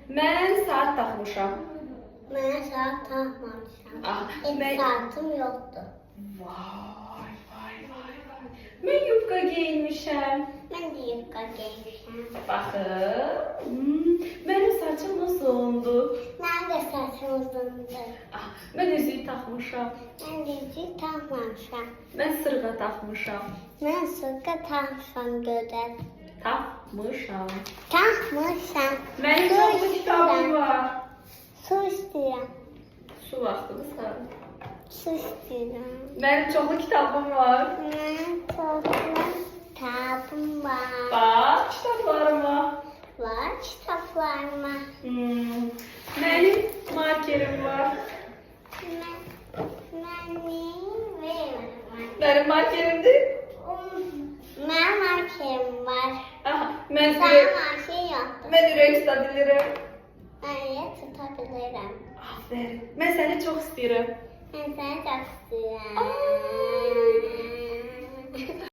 Mən saat taxmışam. Mən saat taxmamışam. Mən Saatım yoxdur. Vay. Mən yubka geyinmişəm. Mən də yubka geymişəm. Baxın. Mənim saçım nasıl oldu? Mənim də saçım uzundur. Mən üzüyü taxmışam. Mən də üzük taxmamışam. Mən sırğa taxmışam. Mən sırğa taxmışam gözəl. Taxmışam. Taxmışam. Mənim çoxlu kitabım var. Su istəyirəm. Su vaxtımızda. Su istəyirəm. Mənim çoxlu kitabım var. Mənim çoxlu kitabım var. Bax, kitablarıma. Var kitablarıma. Mənim markerim var. Mənim markerimdir. Mənim markerim var. Mən Sənin markerin yoxdur. Mən ürək tuta bilirəm. Mən ürək tuta bilirəm. Aferin. Mən səni çox istəyirəm. Mən səni çox istəyirəm.